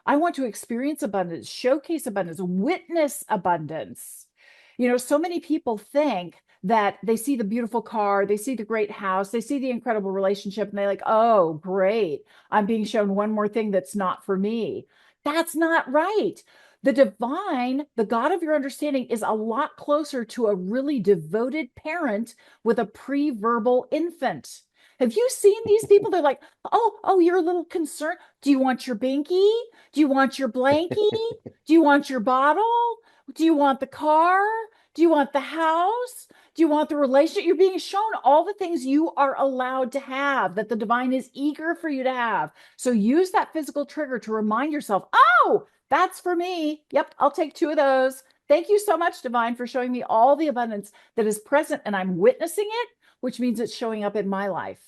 I want to experience abundance, showcase abundance, witness abundance. So many people think that they see the beautiful car, they see the great house, they see the incredible relationship, and they're like, oh, great. I'm being shown one more thing that's not for me. That's not right. The divine, the God of your understanding, is a lot closer to a really devoted parent with a pre-verbal infant. Have you seen these people? They're like, oh, you're a little concerned. Do you want your binky? Do you want your blankie? Do you want your bottle? Do you want the car? Do you want the house? Do you want the relationship? You're being shown all the things you are allowed to have, that the divine is eager for you to have. So use that physical trigger to remind yourself, oh, that's for me. Yep, I'll take two of those. Thank you so much, divine, for showing me all the abundance that is present and I'm witnessing it, which means it's showing up in my life.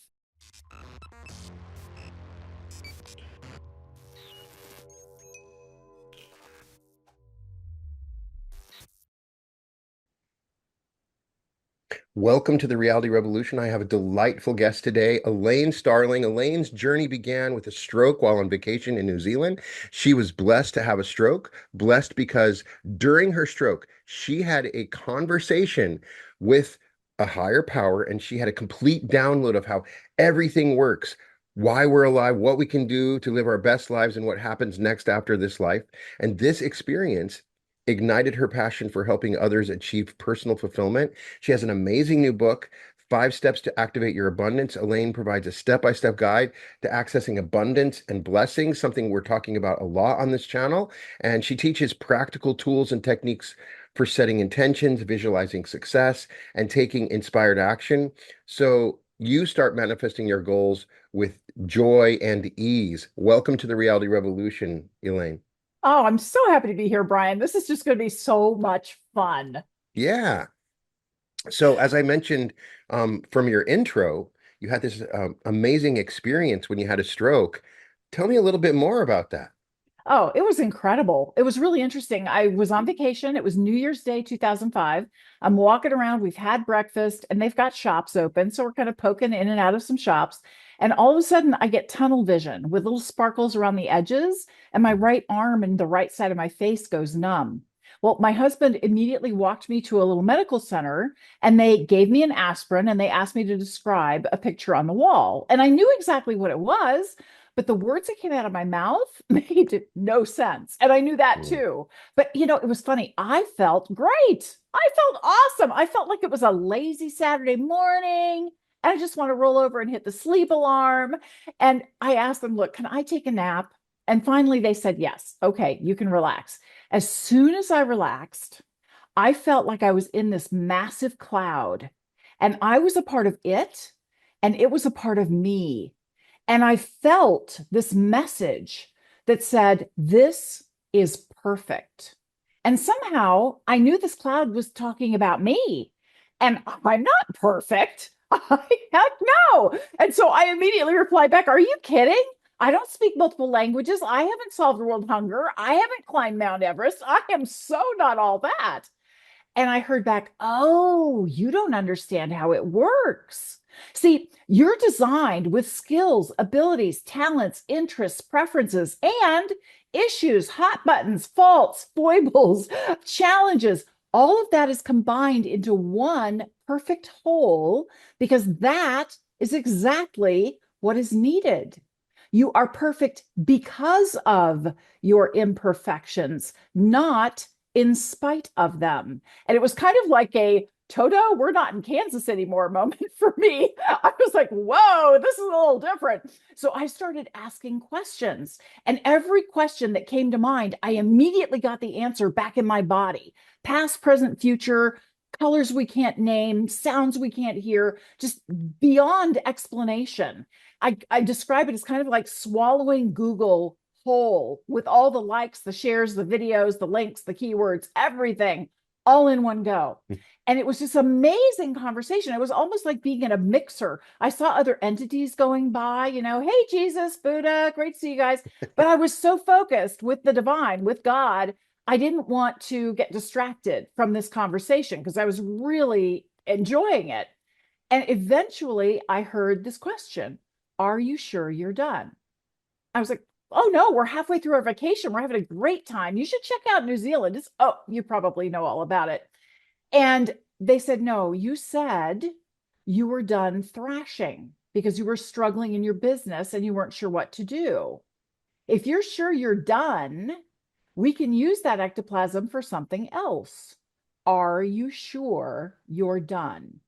Welcome to the Reality Revolution. I have a delightful guest today, Elaine Starling. Elaine's journey began with a stroke while on vacation in New Zealand. She was blessed to have a stroke, blessed because during her stroke, she had a conversation with a higher power and she had a complete download of how everything works, why we're alive, what we can do to live our best lives, and what happens next after this life. And this experience ignited her passion for helping others achieve personal fulfillment. She has an amazing new book, Five Steps to Activate Your Abundance. Elaine provides a step-by-step guide to accessing abundance and blessings, something we're talking about a lot on this channel. And she teaches practical tools and techniques for setting intentions, visualizing success, and taking inspired action. So you start manifesting your goals with joy and ease. Welcome to the Reality Revolution, Elaine. Oh, I'm so happy to be here, Brian. This is just going to be so much fun. Yeah. So, as I mentioned from your intro, you had this amazing experience when you had a stroke. Tell me a little bit more about that. Oh, it was incredible. It was really interesting. I was on vacation. It was New Year's Day, 2005. I'm walking around. We've had breakfast and they've got shops open. So we're kind of poking in and out of some shops. And all of a sudden, I get tunnel vision with little sparkles around the edges, and my right arm and the right side of my face goes numb. Well, my husband immediately walked me to a little medical center and they gave me an aspirin and they asked me to describe a picture on the wall. And I knew exactly what it was, but the words that came out of my mouth made no sense. And I knew that Mm. too. But it was funny. I felt great. I felt awesome. I felt like it was a lazy Saturday morning. And I just want to roll over and hit the sleep alarm. And I asked them, look, can I take a nap? And finally they said, yes. Okay, you can relax. As soon as I relaxed, I felt like I was in this massive cloud and I was a part of it and it was a part of me. And I felt this message that said, this is perfect. And somehow I knew this cloud was talking about me. And I'm not perfect. Heck no. And so I immediately replied back, are you kidding? I don't speak multiple languages. I haven't solved world hunger. I haven't climbed Mount Everest. I am so not all that. And I heard back, oh, you don't understand how it works. See, you're designed with skills, abilities, talents, interests, preferences, and issues, hot buttons, faults, foibles, challenges. All of that is combined into one perfect whole because that is exactly what is needed. You are perfect because of your imperfections, not in spite of them. And it was kind of like a Toto, we're not in Kansas anymore moment for me. I was like, whoa, this is a little different. So I started asking questions. And every question that came to mind, I immediately got the answer back in my body past, present, future, colors we can't name, sounds we can't hear, just beyond explanation. I describe it as kind of like swallowing Google whole with all the likes, the shares, the videos, the links, the keywords, everything all in one go. And it was just amazing conversation. It was almost like being in a mixer. I saw other entities going by, hey, Jesus, Buddha, great to see you guys. But I was so focused with the divine, with God, I didn't want to get distracted from this conversation because I was really enjoying it. And eventually I heard this question, are you sure you're done? I was like, oh no, we're halfway through our vacation. We're having a great time. You should check out New Zealand. Oh, you probably know all about it. And they said, no, you said you were done thrashing because you were struggling in your business and you weren't sure what to do. If you're sure you're done, we can use that ectoplasm for something else. Are you sure you're done?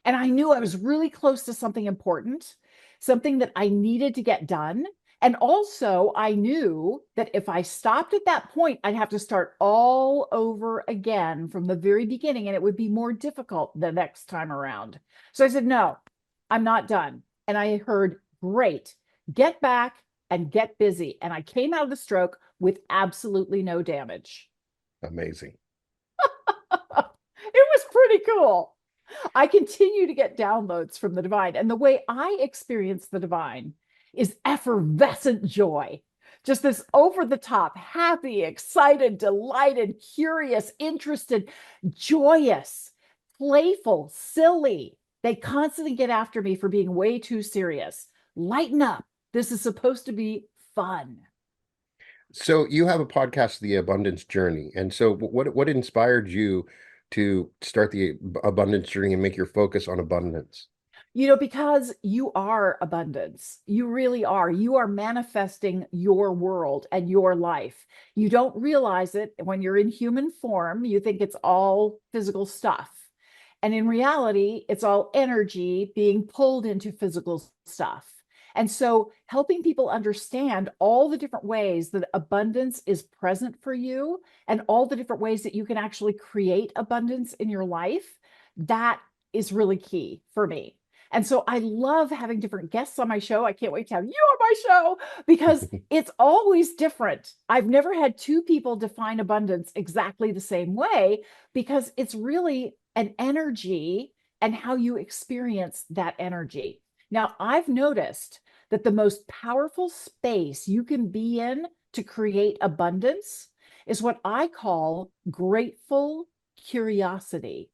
And I knew I was really close to something important, something that I needed to get done. And also, I knew that if I stopped at that point, I'd have to start all over again from the very beginning, and it would be more difficult the next time around. So I said, no, I'm not done. And I heard, great, get back and get busy. And I came out of the stroke with absolutely no damage. Amazing. It was pretty cool. I continue to get downloads from the divine. And the way I experience the divine is effervescent joy. Just this over the top, happy, excited, delighted, curious, interested, joyous, playful, silly. They constantly get after me for being way too serious. Lighten up. This is supposed to be fun. So you have a podcast, The Abundance Journey. And so what inspired you to start the abundance journey and make your focus on abundance? Because you are abundance. You really are. You are manifesting your world and your life. You don't realize it when you're in human form. You think it's all physical stuff. And in reality, it's all energy being pulled into physical stuff. And so, helping people understand all the different ways that abundance is present for you and all the different ways that you can actually create abundance in your life, that is really key for me. And so I love having different guests on my show. I can't wait to have you on my show because it's always different. I've never had two people define abundance exactly the same way because it's really an energy and how you experience that energy. Now, I've noticed that the most powerful space you can be in to create abundance is what I call grateful curiosity.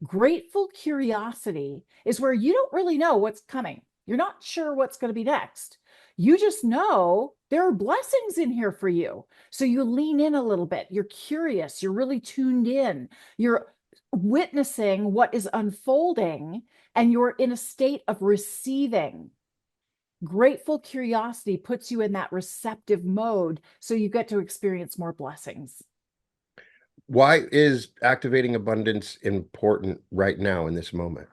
Grateful curiosity is where you don't really know what's coming. You're not sure what's going to be next. You just know there are blessings in here for you. So you lean in a little bit. You're curious. You're really tuned in. You're witnessing what is unfolding and you're in a state of receiving. Grateful curiosity puts you in that receptive mode so you get to experience more blessings. Why is activating abundance important right now in this moment?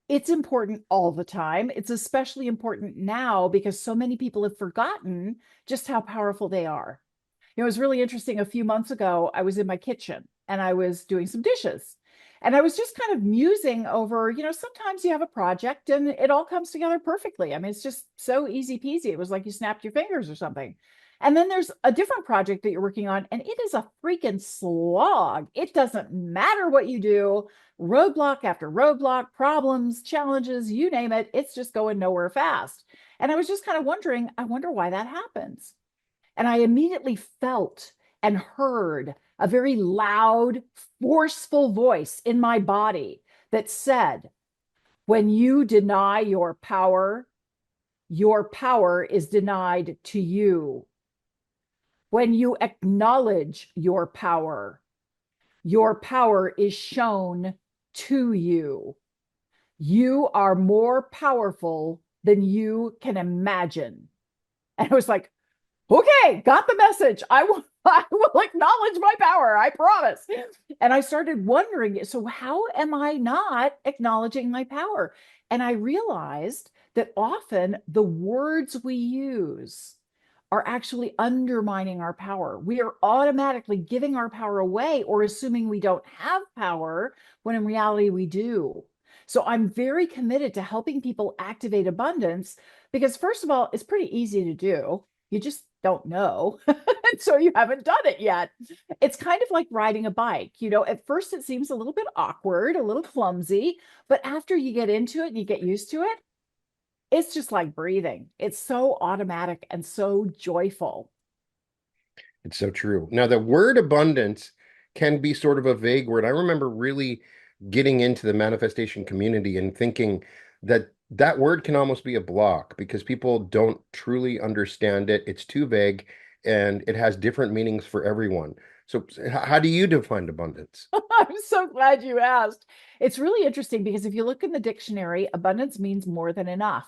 It's important all the time. It's especially important now because so many people have forgotten just how powerful they are. It was really interesting. A few months ago, I was in my kitchen and I was doing some dishes. And I was just kind of musing over, sometimes you have a project and it all comes together perfectly. I mean, it's just so easy peasy. It was like you snapped your fingers or something. And then there's a different project that you're working on, and it is a freaking slog. It doesn't matter what you do, roadblock after roadblock, problems, challenges, you name it, it's just going nowhere fast. And I was just kind of wondering, I wonder why that happens. And I immediately felt and heard a very loud, forceful voice in my body that said, when you deny your power is denied to you. When you acknowledge your power is shown to you. You are more powerful than you can imagine. And I was like, okay, got the message. I will acknowledge my power. I promise. And I started wondering, so how am I not acknowledging my power? And I realized that often the words we use are actually undermining our power. We are automatically giving our power away or assuming we don't have power when in reality we do. So I'm very committed to helping people activate abundance because, first of all, it's pretty easy to do. You just don't know. And so you haven't done it yet. It's kind of like riding a bike. At first it seems a little bit awkward, a little clumsy, but after you get into it and you get used to it, it's just like breathing. It's so automatic and so joyful. It's so true. Now, the word abundance can be sort of a vague word. I remember really getting into the manifestation community and thinking that That word can almost be a block because people don't truly understand it. It's too vague and it has different meanings for everyone. So, how do you define abundance? I'm so glad you asked. It's really interesting because if you look in the dictionary, abundance means more than enough.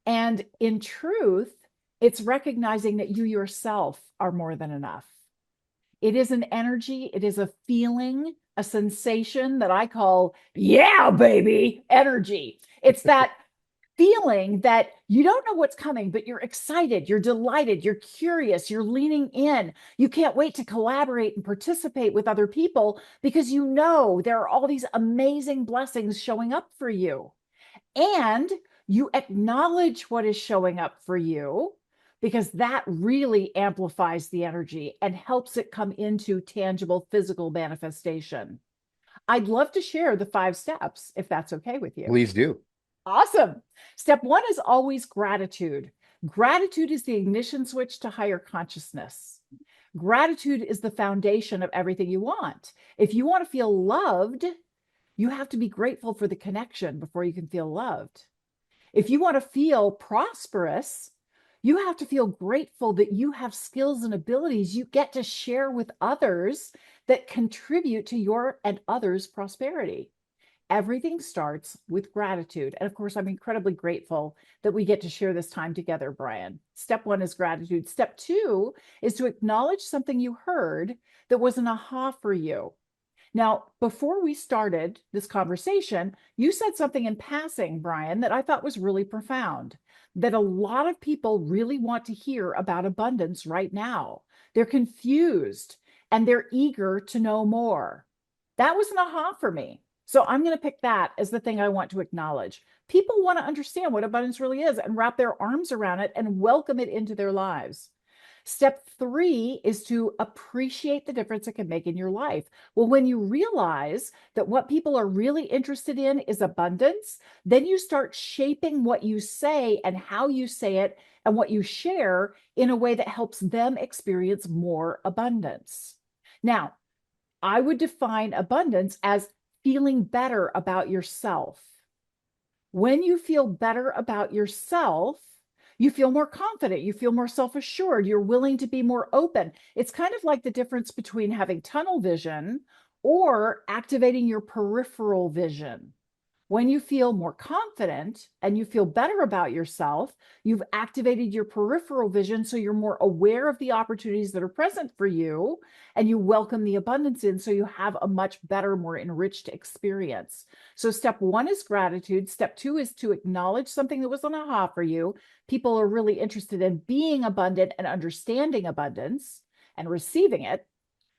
And in truth, it's recognizing that you yourself are more than enough. It is an energy, it is a feeling, a sensation that I call, yeah, baby, energy. It's that feeling that you don't know what's coming, but you're excited, you're delighted, you're curious, you're leaning in. You can't wait to collaborate and participate with other people because you know there are all these amazing blessings showing up for you. And you acknowledge what is showing up for you because that really amplifies the energy and helps it come into tangible physical manifestation. I'd love to share the 5 steps if that's okay with you. Please do. Awesome. Step one is always gratitude. Gratitude is the ignition switch to higher consciousness. Gratitude is the foundation of everything you want. If you want to feel loved, you have to be grateful for the connection before you can feel loved. If you want to feel prosperous, you have to feel grateful that you have skills and abilities you get to share with others that contribute to your and others' prosperity. Everything starts with gratitude. And of course, I'm incredibly grateful that we get to share this time together, Brian. Step one is gratitude. Step two is to acknowledge something you heard that was an aha for you. Now, before we started this conversation, you said something in passing, Brian, that I thought was really profound. That a lot of people really want to hear about abundance right now. They're confused and they're eager to know more. That was an aha for me. So I'm going to pick that as the thing I want to acknowledge. People want to understand what abundance really is and wrap their arms around it and welcome it into their lives. Step three is to appreciate the difference it can make in your life. Well, when you realize that what people are really interested in is abundance, then you start shaping what you say and how you say it and what you share in a way that helps them experience more abundance. Now, I would define abundance as feeling better about yourself. When you feel better about yourself, you feel more confident, you feel more self assured, you're willing to be more open. It's kind of like the difference between having tunnel vision or activating your peripheral vision. When you feel more confident and you feel better about yourself, you've activated your peripheral vision. So you're more aware of the opportunities that are present for you and you welcome the abundance in. So you have a much better, more enriched experience. So step one is gratitude. Step two is to acknowledge something that was an aha for you. People are really interested in being abundant and understanding abundance and receiving it.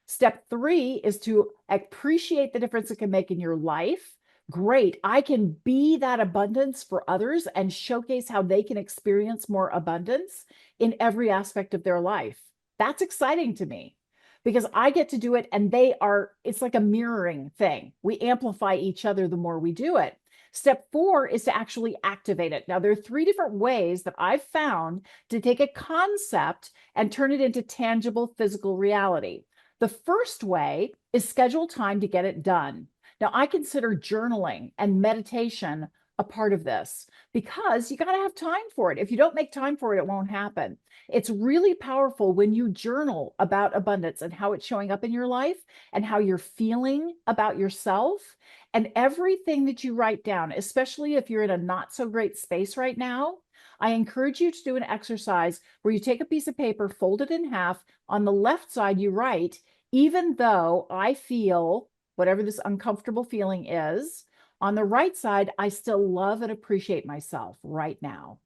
Step three is to appreciate the difference it can make in your life. Great. I can be that abundance for others and showcase how they can experience more abundance in every aspect of their life. That's exciting to me because I get to do it and it's like a mirroring thing. We amplify each other the more we do it. Step four is to actually activate it. Now, there are 3 different ways that I've found to take a concept and turn it into tangible physical reality. The first way is schedule time to get it done. Now, I consider journaling and meditation a part of this because you got to have time for it. If you don't make time for it, it won't happen. It's really powerful when you journal about abundance and how it's showing up in your life and how you're feeling about yourself. And everything that you write down, especially if you're in a not so great space right now, I encourage you to do an exercise where you take a piece of paper, fold it in half. On the left side, you write, even though I feel whatever this uncomfortable feeling is, on the right side, I still love and appreciate myself right now.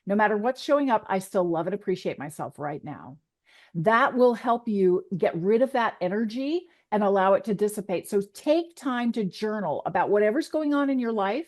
No matter what's showing up, I still love and appreciate myself right now. That will help you get rid of that energy and allow it to dissipate. So take time to journal about whatever's going on in your life.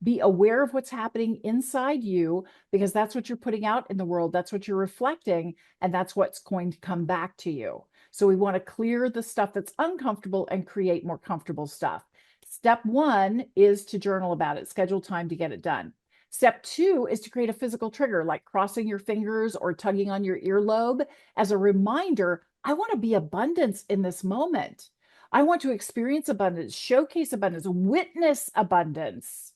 Be aware of what's happening inside you because that's what you're putting out in the world. That's what you're reflecting, and that's what's going to come back to you. So we want to clear the stuff that's uncomfortable and create more comfortable stuff. Step one is to journal about it, schedule time to get it done. Step two is to create a physical trigger like crossing your fingers or tugging on your earlobe as a reminder I want to be abundance in this moment. I want to experience abundance, showcase abundance, witness abundance.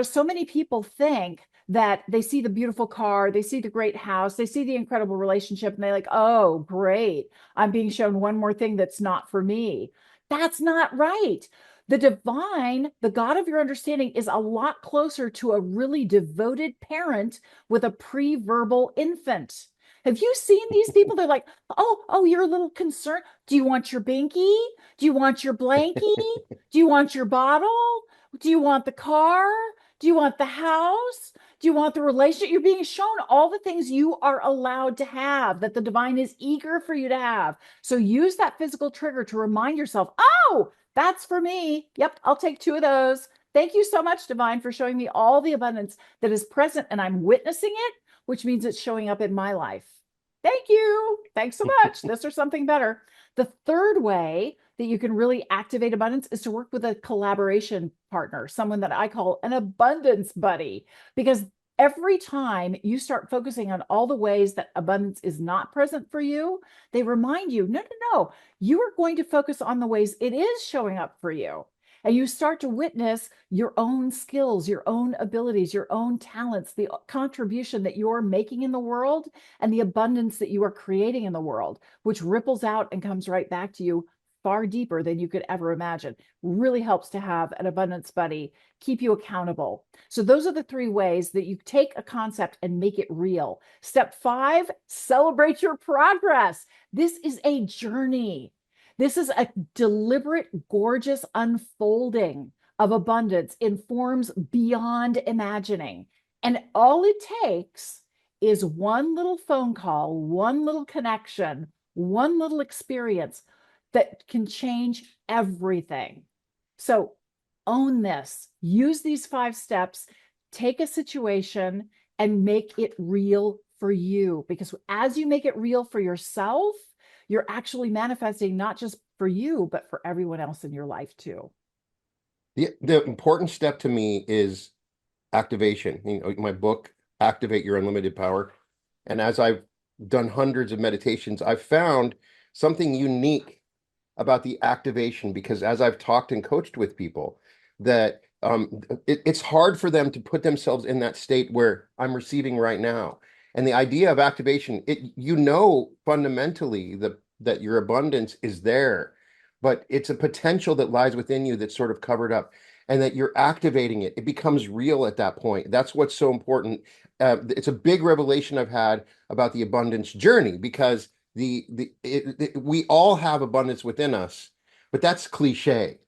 So many people think that they see the beautiful car, they see the great house, they see the incredible relationship, and they're like, oh, great. I'm being shown one more thing that's not for me. That's not right. The divine, the God of your understanding, is a lot closer to a really devoted parent with a pre-verbal infant. Have you seen these people? They're like, oh, you're a little concerned. Do you want your binky? Do you want your blankie? Do you want your bottle? Do you want the car? Do you want the house? Do you want the relationship? You're being shown all the things you are allowed to have that the divine is eager for you to have. So use that physical trigger to remind yourself, oh, that's for me. Yep, I'll take two of those. Thank you so much, divine, for showing me all the abundance that is present and I'm witnessing it, which means it's showing up in my life. Thank you. Thanks so much. This or something better. The third way that you can really activate abundance is to work with a collaboration partner, someone that I call an abundance buddy, because every time you start focusing on all the ways that abundance is not present for you, they remind you, no, no, no, you are going to focus on the ways it is showing up for you. And you start to witness your own skills, your own abilities, your own talents, the contribution that you're making in the world, and the abundance that you are creating in the world, which ripples out and comes right back to you far deeper than you could ever imagine. Really helps to have an abundance buddy keep you accountable. So, those are the three ways that you take a concept and make it real. Step 5, celebrate your progress. This is a journey. This is a deliberate, gorgeous unfolding of abundance in forms beyond imagining. And all it takes is one little phone call, one little connection, one little experience that can change everything. So own this, use these 5 steps, take a situation and make it real for you. Because as you make it real for yourself, you're actually manifesting not just for you, but for everyone else in your life too. The important step to me is activation. My book, Activate Your Unlimited Power. And as I've done hundreds of meditations, I've found something unique about the activation because as I've talked and coached with people, that it's hard for them to put themselves in that state where I'm receiving right now. And the idea of activation, fundamentally that your abundance is there, but it's a potential that lies within you that's sort of covered up, and that you're activating it. It becomes real at that point. That's what's so important. It's a big revelation I've had about the abundance journey because we all have abundance within us, but that's cliche.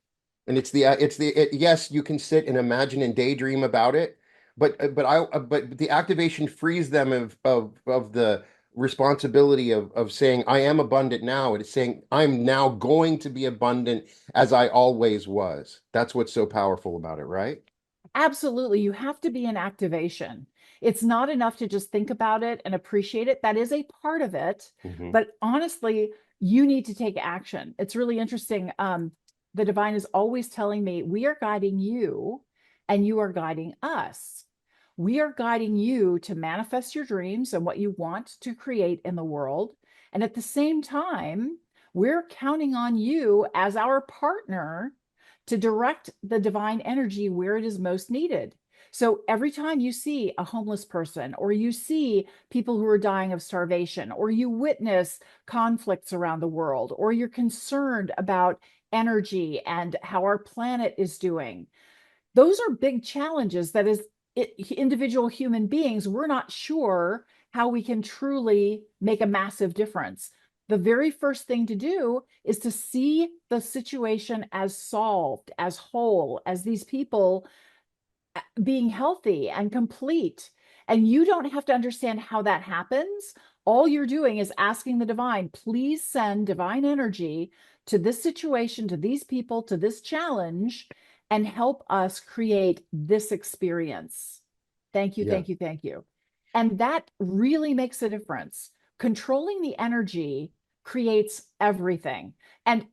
And yes, you can sit and imagine and daydream about it, but the activation frees them of the responsibility of saying I am abundant now. It's saying I'm now going to be abundant as I always was. That's what's so powerful about it, right? Absolutely. You have to be in activation. It's not enough to just think about it and appreciate it. That is a part of it. Hmm. But honestly, you need to take action. It's really interesting. The divine is always telling me, we are guiding you and you are guiding us. We are guiding you to manifest your dreams and what you want to create in the world. And at the same time, we're counting on you as our partner to direct the divine energy where it is most needed. So every time you see a homeless person, or you see people who are dying of starvation, or you witness conflicts around the world, or you're concerned about energy and how our planet is doing, those are big challenges that as individual human beings, we're not sure how we can truly make a massive difference. The very first thing to do is to see the situation as solved, as whole, as these people being healthy and complete. And you don't have to understand how that happens. All you're doing is asking the divine, please send divine energy to this situation, to these people, to this challenge, and help us create this experience. Thank you, Yeah. thank you, thank you. And that really makes a difference. Controlling the energy creates everything. And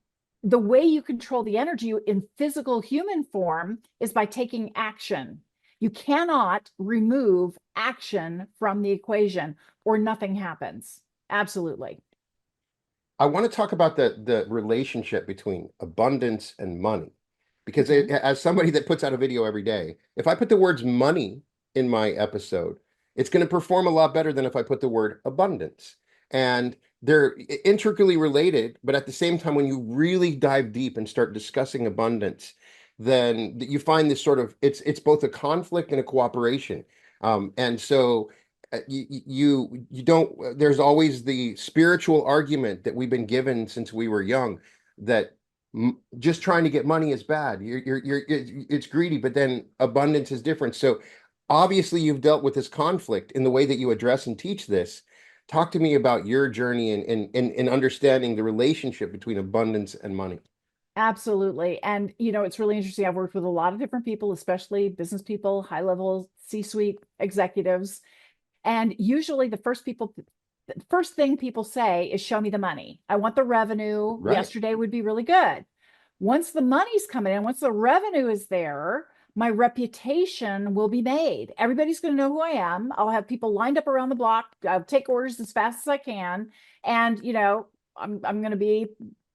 the way you control the energy in physical human form is by taking action. You cannot remove action from the equation or nothing happens. Absolutely. I want to talk about the relationship between abundance and money. because Hmm. as somebody that puts out a video every day, if I put the words money in my episode, it's going to perform a lot better than if I put the word abundance. And they're intricately related, but at the same time, when you really dive deep and start discussing abundance, then you find this sort of it's both a conflict and a cooperation. And so you don't, there's always the spiritual argument that we've been given since we were young that just trying to get money is bad. It's greedy, but then abundance is different. So obviously you've dealt with this conflict in the way that you address and teach this. Talk to me about your journey in understanding the relationship between abundance and money. Absolutely. And, it's really interesting. I've worked with a lot of different people, especially business people, high level C-suite executives. And usually the first thing people say is, show me the money. I want the revenue. Right. Yesterday would be really good. Once the money's coming in, once the revenue is there, my reputation will be made. Everybody's going to know who I am. I'll have people lined up around the block. I'll take orders as fast as I can. And, I'm going to be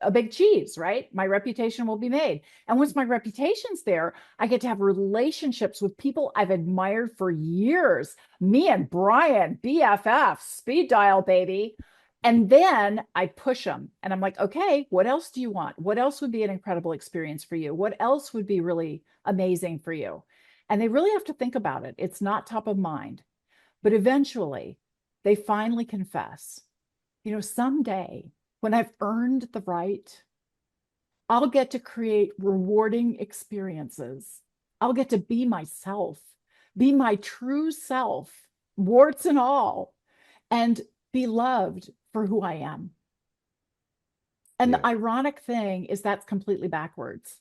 a big cheese, right? My reputation will be made. And once my reputation's there, I get to have relationships with people I've admired for years. Me and Brian, BFF, speed dial, baby. And then I push them and I'm like, okay, what else do you want? What else would be an incredible experience for you? What else would be really amazing for you? And they really have to think about it. It's not top of mind, but eventually they finally confess, someday when I've earned the right, I'll get to create rewarding experiences. I'll get to be myself, be my true self, warts and all, and be loved for who I am. And Yeah. the ironic thing is that's completely backwards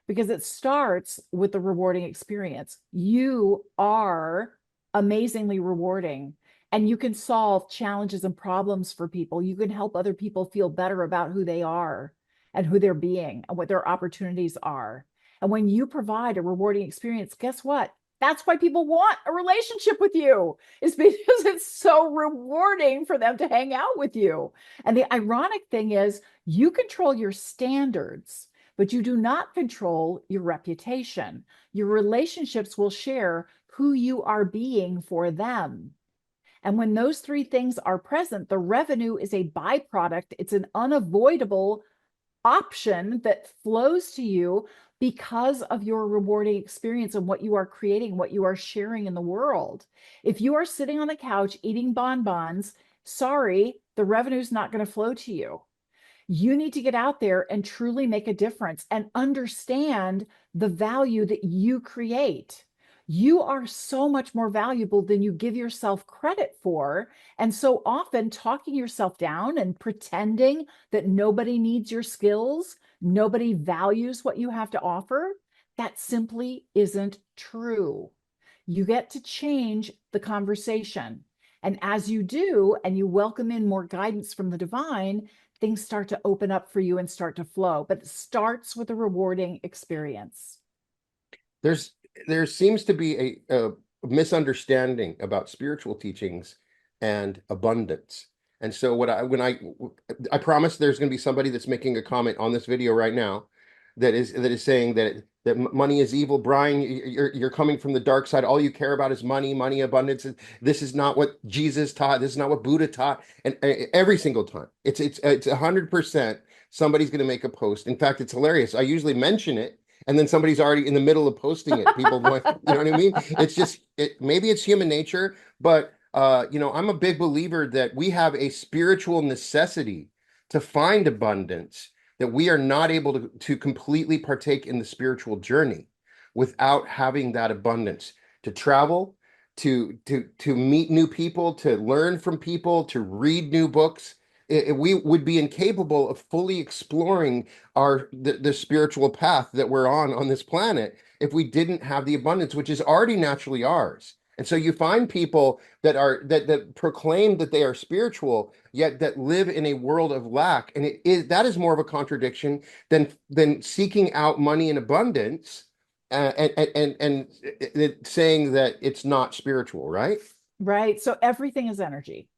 because it starts with the rewarding experience. You are amazingly rewarding and you can solve challenges and problems for people. You can help other people feel better about who they are and who they're being and what their opportunities are. And when you provide a rewarding experience, guess what? That's why people want a relationship with you, is because it's so rewarding for them to hang out with you. And the ironic thing is, you control your standards, but you do not control your reputation. Your relationships will share who you are being for them. And when those three things are present, the revenue is a byproduct, it's an unavoidable option that flows to you because of your rewarding experience and what you are creating, what you are sharing in the world. If you are sitting on the couch eating bonbons, sorry, the revenue is not going to flow to you. You need to get out there and truly make a difference and understand the value that you create. You are so much more valuable than you give yourself credit for. And so often, talking yourself down and pretending that nobody needs your skills, nobody values what you have to offer, that simply isn't true. You get to change the conversation. And as you do, and you welcome in more guidance from the divine, things start to open up for you and start to flow. But it starts with a rewarding experience. There's there seems to be a misunderstanding about spiritual teachings and abundance. And so what I when I promise there's going to be somebody that's making a comment on this video right now that is saying that money is evil. Brian, you're coming from the dark side. All you care about is money, money, abundance. This is not what Jesus taught. This is not what Buddha taught. And every single time, it's 100% somebody's going to make a post. In fact, it's hilarious. I usually mention it and then somebody's already in the middle of posting it. People going, you know what I mean? It's just maybe it's human nature, but I'm a big believer that we have a spiritual necessity to find abundance, that we are not able to completely partake in the spiritual journey without having that abundance to travel, to meet new people, to learn from people, to read new books. We would be incapable of fully exploring the spiritual path that we're on this planet if we didn't have the abundance, which is already naturally ours. And so you find people that proclaim that they are spiritual, yet that live in a world of lack. And that is more of a contradiction than seeking out money in abundance and saying that it's not spiritual, right? Right. So everything is energy.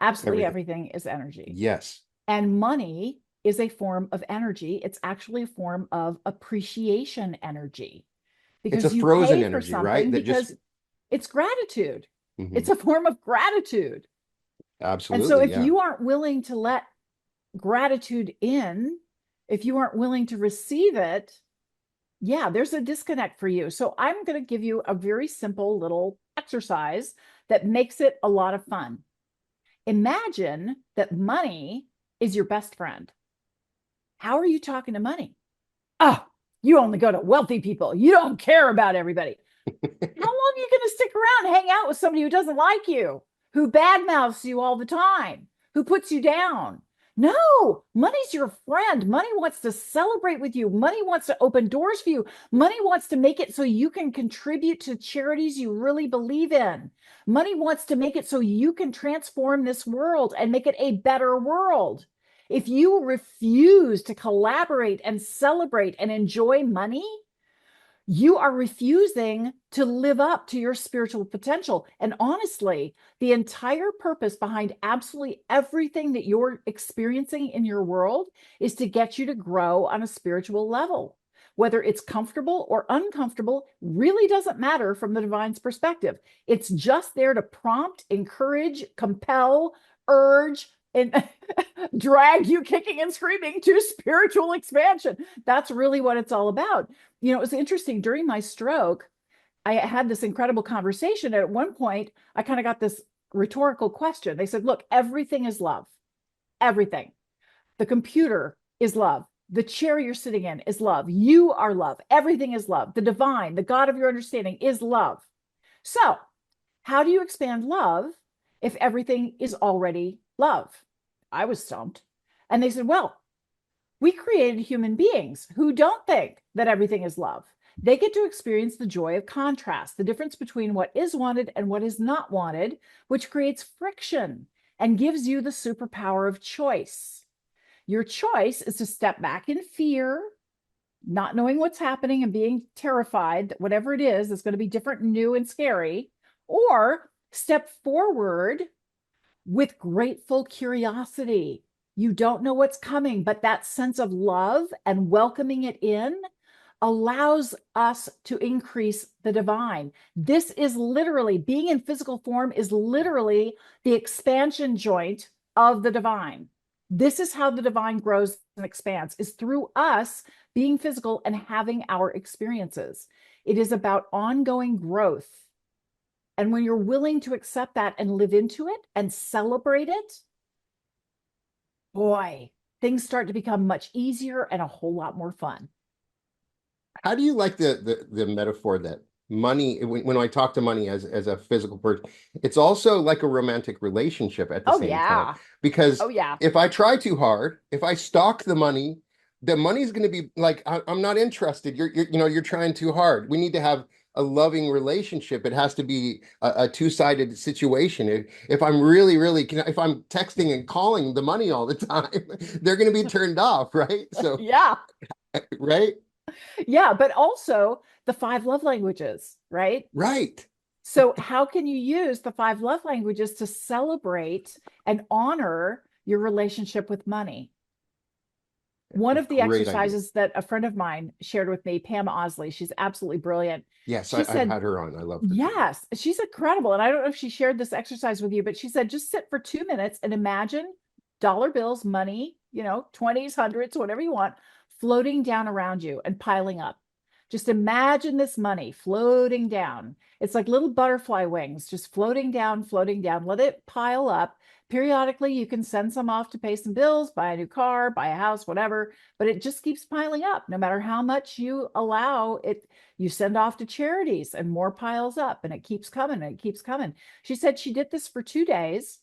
Absolutely Everything. everything is energy. Yes. And money is a form of energy. It's actually a form of appreciation energy It's a because you frozen pay for energy, right? something That just, because it's gratitude. mhm. It's a form of gratitude. And so Absolutely. if Yeah. you aren't willing to let gratitude in, if you aren't willing to receive it, yeah, there's a disconnect for you. So I'm going to give you a very simple little exercise that makes it a lot of fun. Imagine that money is your best friend. How are you talking to money? Oh, you only go to wealthy people. You don't care about everybody. How long are you going to stick around, hang out with somebody who doesn't like you, who badmouths you all the time, who puts you down? No, money's your friend. Money wants to celebrate with you. Money wants to open doors for you. Money wants to make it so you can contribute to charities you really believe in. Money wants to make it so you can transform this world and make it a better world. If you refuse to collaborate and celebrate and enjoy money, you are refusing to live up to your spiritual potential. And honestly, the entire purpose behind absolutely everything that you're experiencing in your world is to get you to grow on a spiritual level. Whether it's comfortable or uncomfortable really doesn't matter from the divine's perspective. It's just there to prompt, encourage, compel, urge, and drag you kicking and screaming to spiritual expansion. That's really what it's all about. It was interesting during my stroke. I had this incredible conversation. And at one point, I kind of got this rhetorical question. They said, look, everything is love. Everything. The computer is love. The chair you're sitting in is love. You are love. Everything is love. The divine, the God of your understanding is love. So, how do you expand love if everything is already love? I was stumped. And they said, well, we created human beings who don't think that everything is love. They get to experience the joy of contrast, the difference between what is wanted and what is not wanted, which creates friction and gives you the superpower of choice. Your choice is to step back in fear, not knowing what's happening and being terrified that whatever it is going to be different, new, and scary, or step forward with grateful curiosity. You don't know what's coming, but that sense of love and welcoming it in allows us to increase the divine. This is literally being in physical form, is literally the expansion joint of the divine. This is how the divine grows and expands, is through us being physical and having our experiences. It is about ongoing growth. And when you're willing to accept that and live into it and celebrate it, boy, things start to become much easier and a whole lot more fun. How do you like the metaphor that money, when I talk to money as a physical person, it's also like a romantic relationship at the Oh, same time? yeah. Because Oh, yeah. if I try too hard, if I stalk the money's going to be like, I'm not interested. You're trying too hard. We need to have a loving relationship. It has to be a two-sided situation. If I'm really, if I'm texting and calling the money all the time, they're going to be turned off, right? So, Yeah. right? Yeah. But also the five love languages, right? Right. So, how can you use the five love languages to celebrate and honor your relationship with money? One of the Great idea. exercises that a friend of mine shared with me, Pam Osley, she's absolutely brilliant. Yes, She I've said, had her on. I love her too. yes, she's incredible. And I don't know if she shared this exercise with you, but she said, just sit for 2 minutes and imagine dollar bills, money, 20s, hundreds, whatever you want, floating down around you and piling up. Just imagine this money floating down. It's like little butterfly wings, just floating down, floating down. Let it pile up. Periodically, you can send some off to pay some bills, buy a new car, buy a house, whatever, but it just keeps piling up. No matter how much you allow it, you send off to charities and more piles up and it keeps coming and it keeps coming. She said she did this for 2 days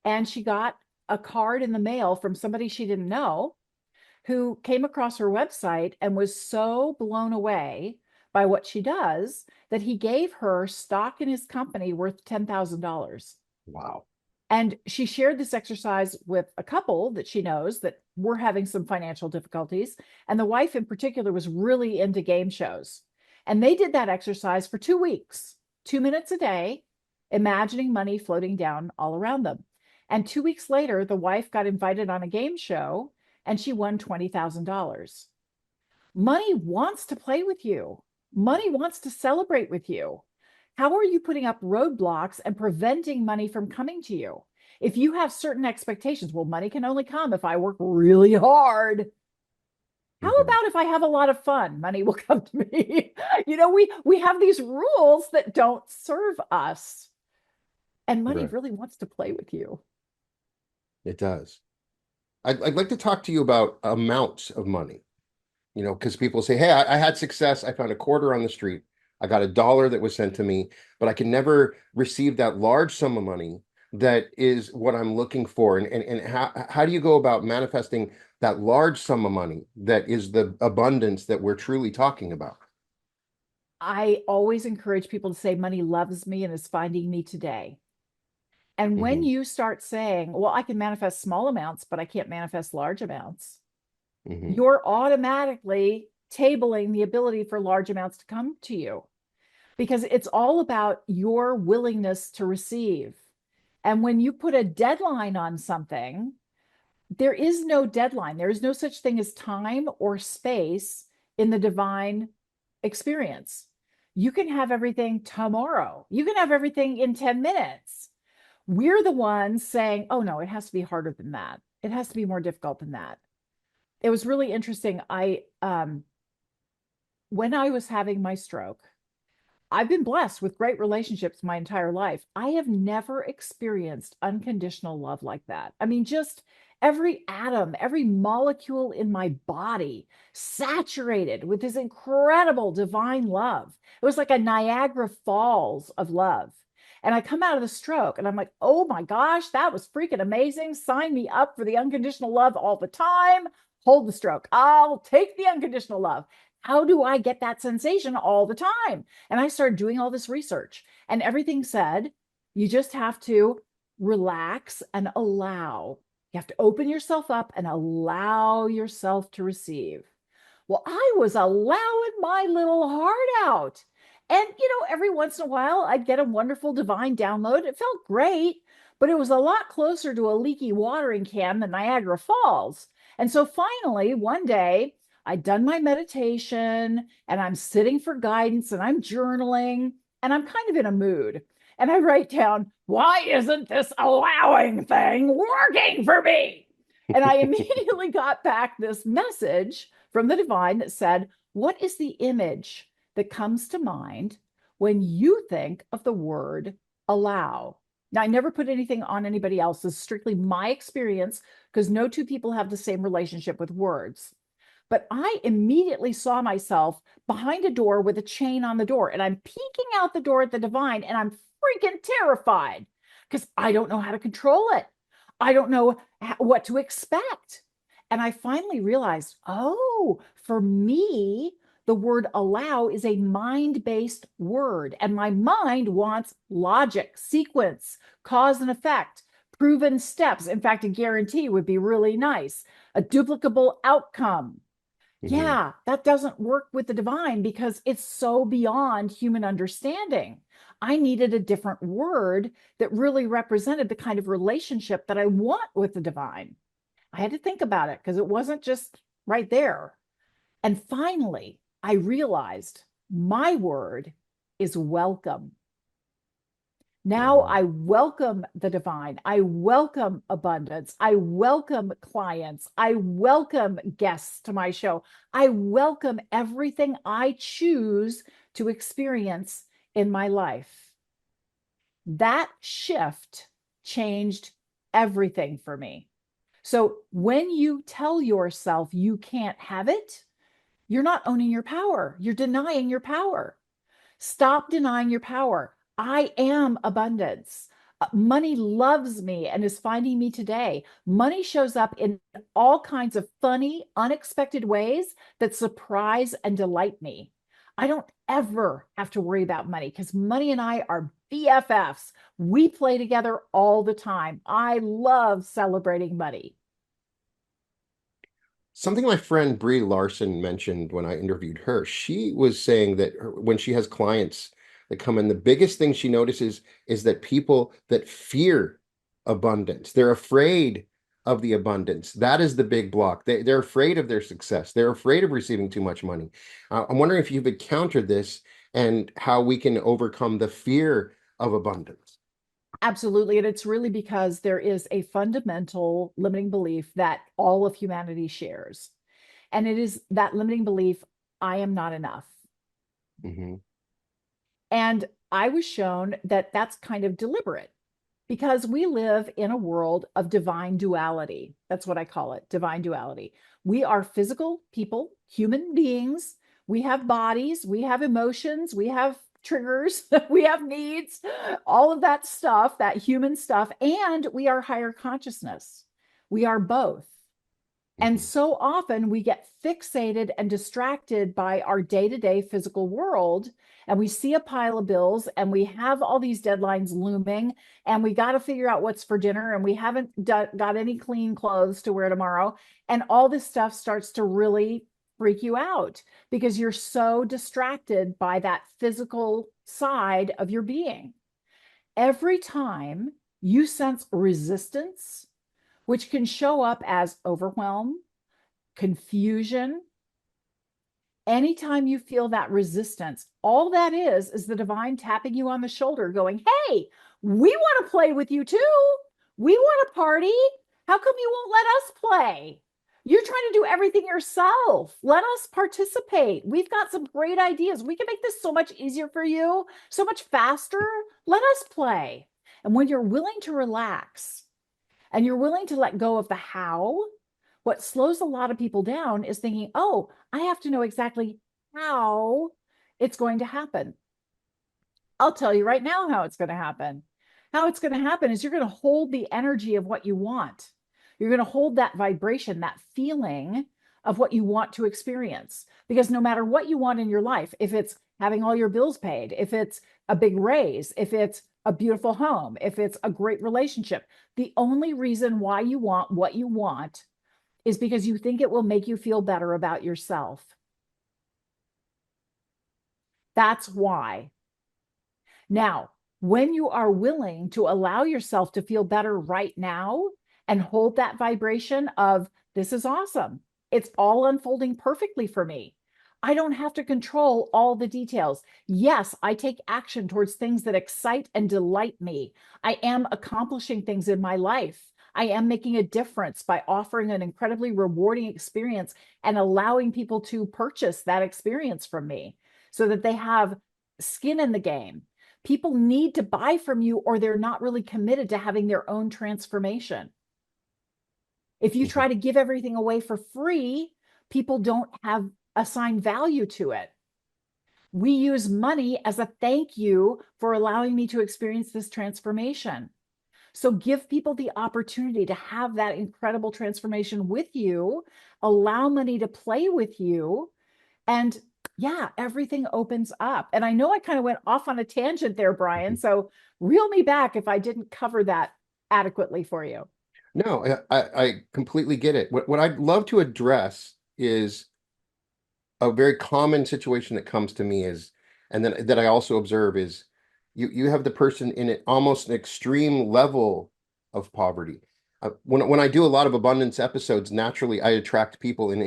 and she got a card in the mail from somebody she didn't know who came across her website and was so blown away by what she does that he gave her stock in his company worth $10,000. Wow. And she shared this exercise with a couple that she knows that were having some financial difficulties. And the wife, in particular, was really into game shows. And they did that exercise for 2 weeks, 2 minutes a day, imagining money floating down all around them. And 2 weeks later, the wife got invited on a game show and she won $20,000. Money wants to play with you. Money wants to celebrate with you. How are you putting up roadblocks and preventing money from coming to you? If you have certain expectations, well, money can only come if I work really hard. How Hmm. about if I have a lot of fun, money will come to me? We have these rules that don't serve us, and money Right. really wants to play with you. It does. I'd like to talk to you about amounts of money, because people say, hey, I had success. I found a quarter on the street. I got $1 that was sent to me, but I can never receive that large sum of money that is what I'm looking for. And how do you go about manifesting that large sum of money that is the abundance that we're truly talking about? I always encourage people to say, money loves me and is finding me today. And when Hmm. you start saying, well, I can manifest small amounts, but I can't manifest large amounts, Hmm. you're automatically tabling the ability for large amounts to come to you because it's all about your willingness to receive. And when you put a deadline on something, there is no deadline. There is no such thing as time or space in the divine experience. You can have everything tomorrow, you can have everything in 10 minutes. We're the ones saying, oh no, it has to be harder than that. It has to be more difficult than that. It was really interesting. When I was having my stroke, I've been blessed with great relationships my entire life. I have never experienced unconditional love like that. I mean, just every atom, every molecule in my body saturated with this incredible divine love. It was like a Niagara Falls of love. And I come out of the stroke and I'm like, oh my gosh, that was freaking amazing. Sign me up for the unconditional love all the time. Hold the stroke. I'll take the unconditional love. How do I get that sensation all the time? And I started doing all this research, and everything said you just have to relax and allow. You have to open yourself up and allow yourself to receive. Well, I was allowing my little heart out. And, every once in a while, I'd get a wonderful divine download. It felt great, but it was a lot closer to a leaky watering can than Niagara Falls. And so finally, one day, I'd done my meditation and I'm sitting for guidance and I'm journaling and I'm kind of in a mood. And I write down, why isn't this allowing thing working for me? And I immediately got back this message from the divine that said, what is the image that comes to mind when you think of the word allow? Now, I never put anything on anybody else. This is strictly my experience because no two people have the same relationship with words. But I immediately saw myself behind a door with a chain on the door, and I'm peeking out the door at the divine, and I'm freaking terrified because I don't know how to control it. I don't know what to expect. And I finally realized, oh, for me, the word allow is a mind based word. And my mind wants logic, sequence, cause and effect, proven steps. In fact, a guarantee would be really nice, a duplicable outcome. Hmm. Yeah, that doesn't work with the divine because it's so beyond human understanding. I needed a different word that really represented the kind of relationship that I want with the divine. I had to think about it because it wasn't just right there. And finally, I realized my word is welcome. Now Hmm. I welcome the divine. I welcome abundance. I welcome clients. I welcome guests to my show. I welcome everything I choose to experience in my life. That shift changed everything for me. So when you tell yourself you can't have it, you're not owning your power, you're denying your power. Stop denying your power. I am abundance. Money loves me and is finding me today. Money shows up in all kinds of funny, unexpected ways that surprise and delight me. I don't ever have to worry about money because money and I are BFFs. We play together all the time. I love celebrating money. Something my friend Brie Larson mentioned when I interviewed her, she was saying that when she has clients that come in, the biggest thing she notices is that people that fear abundance, they're afraid of the abundance. That is the big block. They're afraid of their success. They're afraid of receiving too much money. I'm wondering if you've encountered this and how we can overcome the fear of abundance. Absolutely. And it's really because there is a fundamental limiting belief that all of humanity shares. And it is that limiting belief, I am not enough. Hmm. And I was shown that that's kind of deliberate because we live in a world of divine duality. That's what I call it, divine duality. We are physical people, human beings. We have bodies, we have emotions, we have triggers, we have needs, all of that stuff, that human stuff. And we are higher consciousness. We are both. And Hmm. so often we get fixated and distracted by our day to day physical world. And we see a pile of bills and we have all these deadlines looming and we got to figure out what's for dinner and we haven't got any clean clothes to wear tomorrow. And all this stuff starts to really freak you out because you're so distracted by that physical side of your being. Every time you sense resistance, which can show up as overwhelm, confusion, anytime you feel that resistance, all that is the divine tapping you on the shoulder, going, hey, we want to play with you too. We want to party. How come you won't let us play? You're trying to do everything yourself. Let us participate. We've got some great ideas. We can make this so much easier for you, so much faster. Let us play. And when you're willing to relax and you're willing to let go of the how, what slows a lot of people down is thinking, oh, I have to know exactly how it's going to happen. I'll tell you right now how it's going to happen. How it's going to happen is you're going to hold the energy of what you want. You're going to hold that vibration, that feeling of what you want to experience. Because no matter what you want in your life, if it's having all your bills paid, if it's a big raise, if it's a beautiful home, if it's a great relationship, the only reason why you want what you want is because you think it will make you feel better about yourself. That's why. Now, when you are willing to allow yourself to feel better right now and hold that vibration of, this is awesome, it's all unfolding perfectly for me. I don't have to control all the details. Yes, I take action towards things that excite and delight me. I am accomplishing things in my life. I am making a difference by offering an incredibly rewarding experience and allowing people to purchase that experience from me so that they have skin in the game. People need to buy from you or they're not really committed to having their own transformation. If you Hmm. try to give everything away for free, people don't have assigned value to it. We use money as a thank you for allowing me to experience this transformation. So give people the opportunity to have that incredible transformation with you, allow money to play with you, and yeah, everything opens up. And I know I kind of went off on a tangent there, Brian. So reel me back if I didn't cover that adequately for you. No, I completely get it. What I'd love to address is a very common situation that comes to me is, and then that I also observe is, you have the person in it almost an extreme level of poverty. When I do a lot of abundance episodes, naturally I attract people in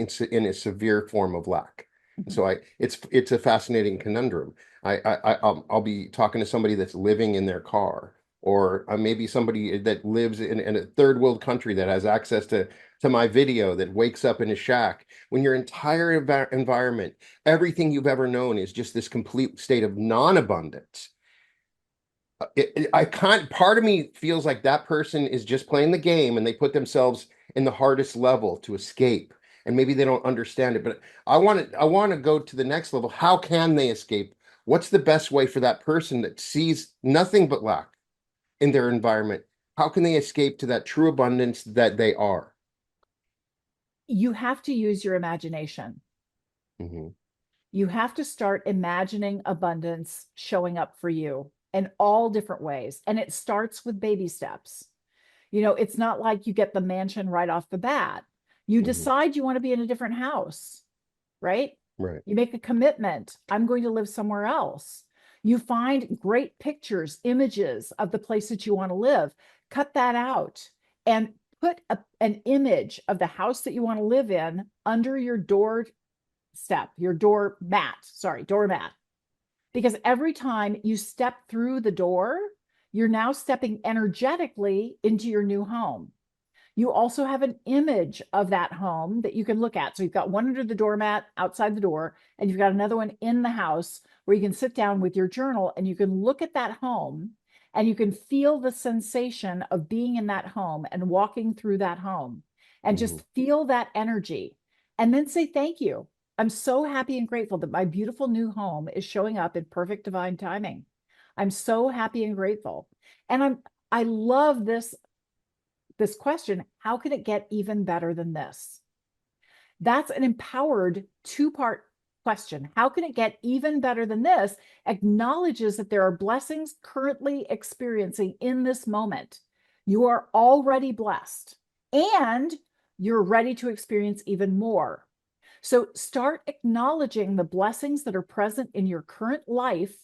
a severe form of lack. Mhm. So it's a fascinating conundrum. I'll be talking to somebody that's living in their car, or maybe somebody that lives in a third world country that has access to my video, that wakes up in a shack when your entire environment, everything you've ever known is just this complete state of non-abundance. I can't, part of me feels like that person is just playing the game and they put themselves in the hardest level to escape. And maybe they don't understand it, but I want to go to the next level. How can they escape? What's the best way for that person that sees nothing but lack in their environment? How can they escape to that true abundance that they are? You have to use your imagination. Hmm. You have to start imagining abundance showing up for you in all different ways. And it starts with baby steps. It's not like you get the mansion right off the bat. You Hmm. decide you want to be in a different house, right? Right. You make a commitment. I'm going to live somewhere else. You find great pictures, images of the place that you want to live, cut that out and put an image of the house that you want to live in under your your doormat. Because every time you step through the door, you're now stepping energetically into your new home. You also have an image of that home that you can look at. So you've got one under the doormat outside the door, and you've got another one in the house where you can sit down with your journal and you can look at that home and you can feel the sensation of being in that home and walking through that home and Mhm. just feel that energy. And then say, thank you. I'm so happy and grateful that my beautiful new home is showing up in perfect divine timing. I'm so happy and grateful. And I love this question, how can it get even better than this? That's an empowered two-part question. How can it get even better than this? Acknowledges that there are blessings currently experiencing in this moment. You are already blessed and you're ready to experience even more. So start acknowledging the blessings that are present in your current life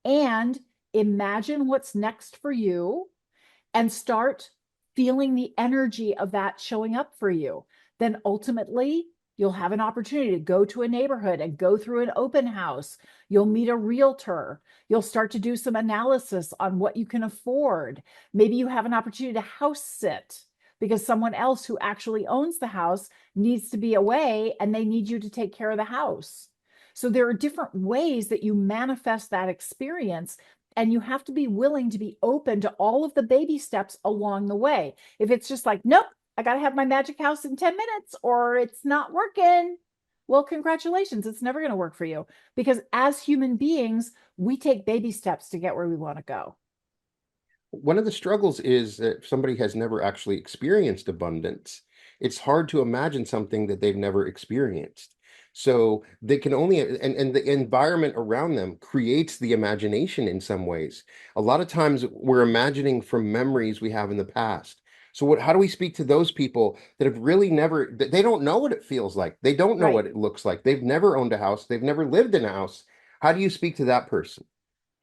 and imagine what's next for you and start feeling the energy of that showing up for you. Then ultimately, you'll have an opportunity to go to a neighborhood and go through an open house. You'll meet a realtor. You'll start to do some analysis on what you can afford. Maybe you have an opportunity to house sit because someone else who actually owns the house needs to be away and they need you to take care of the house. So there are different ways that you manifest that experience, and you have to be willing to be open to all of the baby steps along the way. If it's just like, nope, I got to have my magic house in 10 minutes or it's not working. Well, congratulations. It's never going to work for you because as human beings, we take baby steps to get where we want to go. One of the struggles is that if somebody has never actually experienced abundance, it's hard to imagine something that they've never experienced. So they can only, and the environment around them creates the imagination in some ways. A lot of times we're imagining from memories we have in the past. So how do we speak to those people that have really never, they don't know what it feels like. They don't know Right. what it looks like. They've never owned a house. They've never lived in a house. How do you speak to that person?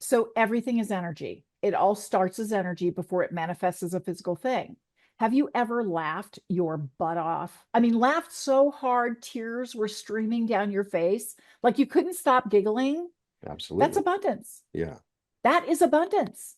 So everything is energy. It all starts as energy before it manifests as a physical thing. Have you ever laughed your butt off? I mean, laughed so hard, tears were streaming down your face, like you couldn't stop giggling? That's Absolutely. abundance. Yeah. That is abundance.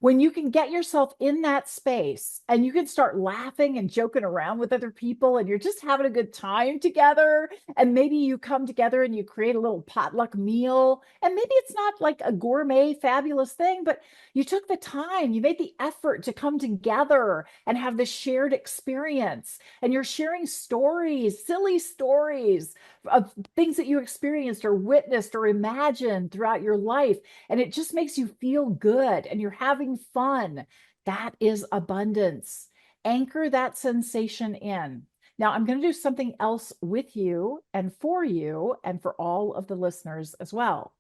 When you can get yourself in that space and you can start laughing and joking around with other people and you're just having a good time together, and maybe you come together and you create a little potluck meal, and maybe it's not like a gourmet fabulous thing, but you took the time, you made the effort to come together and have this shared experience, and you're sharing stories, silly stories of things that you experienced or witnessed or imagined throughout your life, and it just makes you feel good and you're having fun. That is abundance. Anchor that sensation in. Now, I'm going to do something else with you and for all of the listeners as well.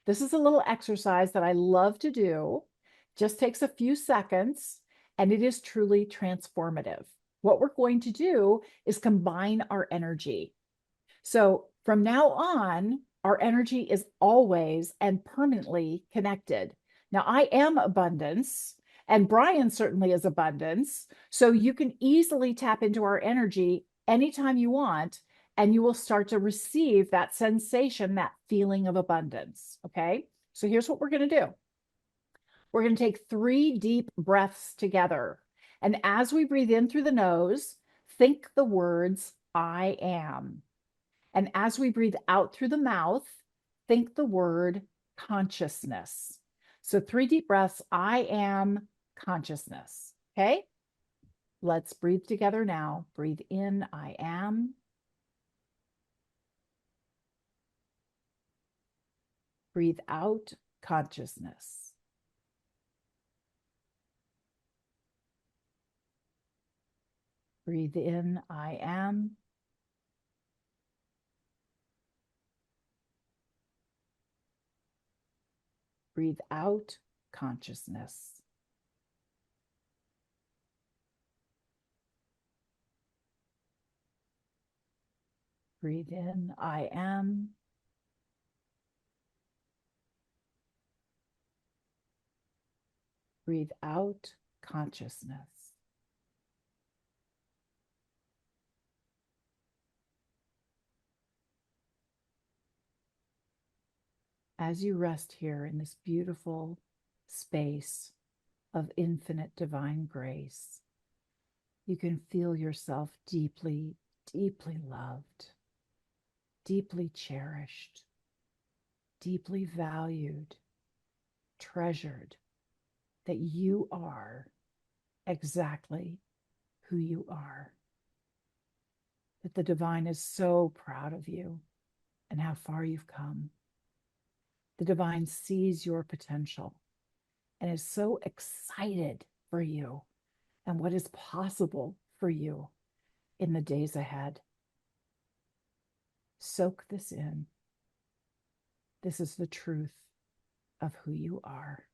This is a little exercise that I love to do. Just takes a few seconds and it is truly transformative. What we're going to do is combine our energy. So from now on, our energy is always and permanently connected. Now, I am abundance, and Brian certainly is abundance. So you can easily tap into our energy anytime you want, and you will start to receive that sensation, that feeling of abundance. Okay. So here's what we're going to do. We're going to take 3 deep breaths together. And as we breathe in through the nose, think the words, I am. And as we breathe out through the mouth, think the word consciousness. So 3 deep breaths. I am consciousness. Okay. Let's breathe together now. Breathe in. I am. Breathe out. Consciousness. Breathe in. I am. Breathe out. Consciousness. Breathe in. I am. Breathe out. Consciousness. As you rest here in this beautiful space of infinite divine grace, you can feel yourself deeply, deeply loved, deeply cherished, deeply valued, treasured, that you are exactly who you are, that the divine is so proud of you and how far you've come. The divine sees your potential and is so excited for you and what is possible for you in the days ahead. Soak this in. This is the truth of who you are.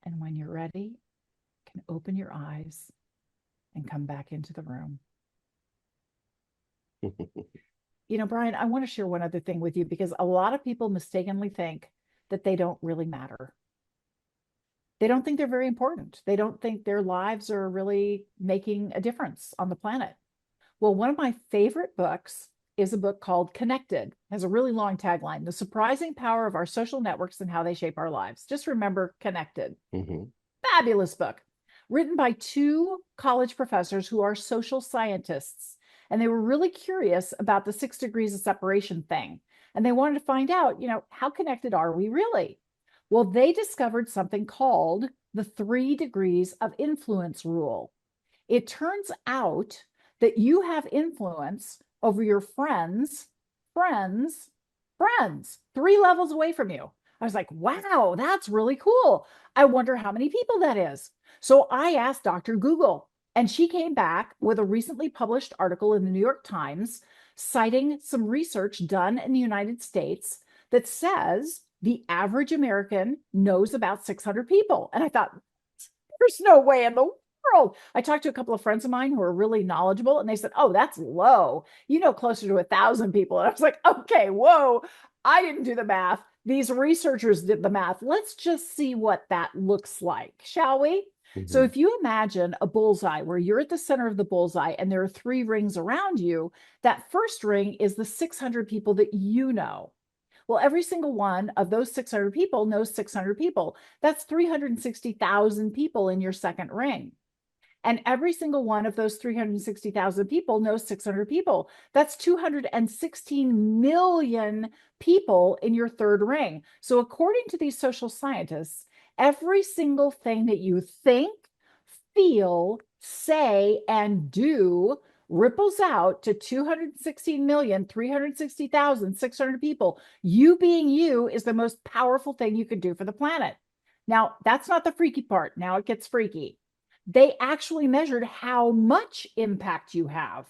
And when you're ready, you can open your eyes and come back into the room. Brian, I want to share one other thing with you because a lot of people mistakenly think that they don't really matter. They don't think they're very important. They don't think their lives are really making a difference on the planet. Well, one of my favorite books is a book called Connected. It has a really long tagline, The Surprising Power of Our Social Networks and How They Shape Our Lives. Just remember Connected. Hmm. Fabulous book, written by two college professors who are social scientists. And they were really curious about the 6 degrees of separation thing. And they wanted to find out, how connected are we really? Well, they discovered something called the 3 degrees of influence rule. It turns out that you have influence over your friends, friends, 3 levels away from you. I was like, wow, that's really cool. I wonder how many people that is. So I asked Dr. Google, and she came back with a recently published article in the New York Times citing some research done in the United States that says the average American knows about 600 people. And I thought, there's no way in the world. I talked to a couple of friends of mine who are really knowledgeable, and they said, "Oh, that's low. Closer to 1,000 people." And I was like, "Okay, whoa! I didn't do the math. These researchers did the math. Let's just see what that looks like, shall we?" So, Hmm. if you imagine a bullseye where you're at the center of the bullseye and there are 3 rings around you, that first ring is the 600 people that you know. Well, every single one of those 600 people knows 600 people. That's 360,000 people in your second ring. And every single one of those 360,000 people knows 600 people. That's 216 million people in your third ring. So, according to these social scientists, every single thing that you think, feel, say, and do ripples out to 216,360,600 people. You being you is the most powerful thing you could do for the planet. Now, that's not the freaky part. Now it gets freaky. They actually measured how much impact you have.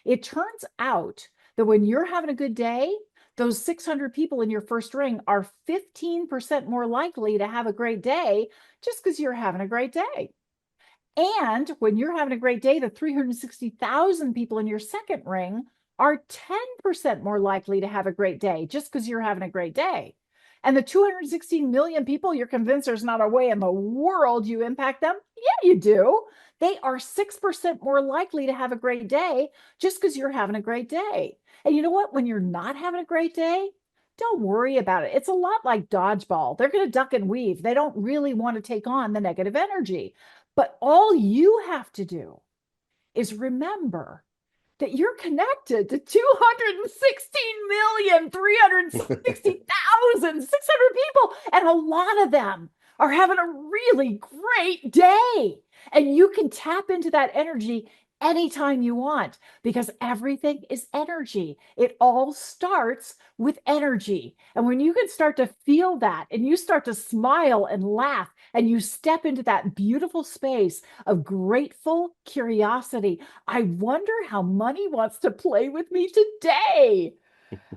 It turns out that when you're having a good day, those 600 people in your first ring are 15% more likely to have a great day just because you're having a great day. And when you're having a great day, the 360,000 people in your second ring are 10% more likely to have a great day just because you're having a great day. And the 216 million people you're convinced there's not a way in the world you impact them. Yeah, you do. They are 6% more likely to have a great day just because you're having a great day. And you know what? When you're not having a great day, don't worry about it. It's a lot like dodgeball. They're going to duck and weave. They don't really want to take on the negative energy. But all you have to do is remember that you're connected to 216,360,600 people, and a lot of them are having a really great day. And you can tap into that energy anytime you want because everything is energy. It all starts with energy. And when you can start to feel that and you start to smile and laugh and you step into that beautiful space of grateful curiosity, I wonder how money wants to play with me today.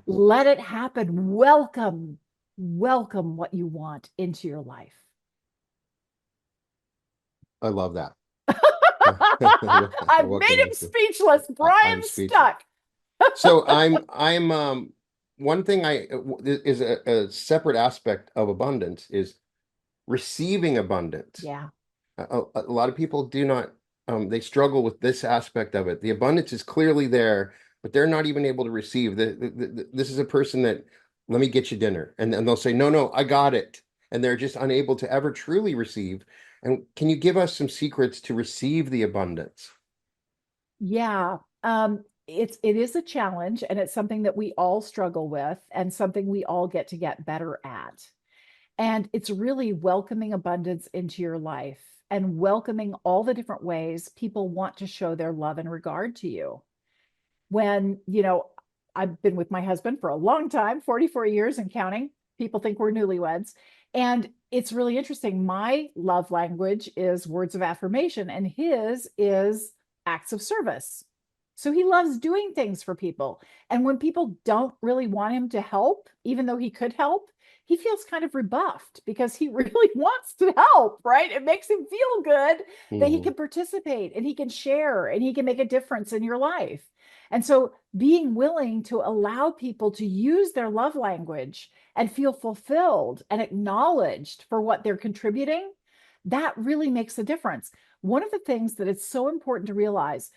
Let it happen. Welcome what you want into your life. I love that. I've made Welcome. him speechless. I'm Brian's speechless. stuck. So one thing is a separate aspect of abundance is receiving abundance. Yeah. A lot of people do not, they struggle with this aspect of it. The abundance is clearly there. but they're not even able to receive. This is a person that, let me get you dinner. And then they'll say, no, no, I got it. And they're just unable to ever truly receive. And can you give us some secrets to receive the abundance? Yeah. It is a challenge, and it's something that we all struggle with and something we all get better at. And it's really welcoming abundance into your life and welcoming all the different ways people want to show their love and regard to you. When, I've been with my husband for a long time, 44 years and counting. People think we're newlyweds. And it's really interesting. My love language is words of affirmation, and his is acts of service. So he loves doing things for people. And when people don't really want him to help, even though he could help, he feels kind of rebuffed because he really wants to help, right? It makes him feel good that he Mhm. can participate and he can share and he can make a difference in your life. And so being willing to allow people to use their love language and feel fulfilled and acknowledged for what they're contributing, that really makes a difference. One of the things that it's so important to realize,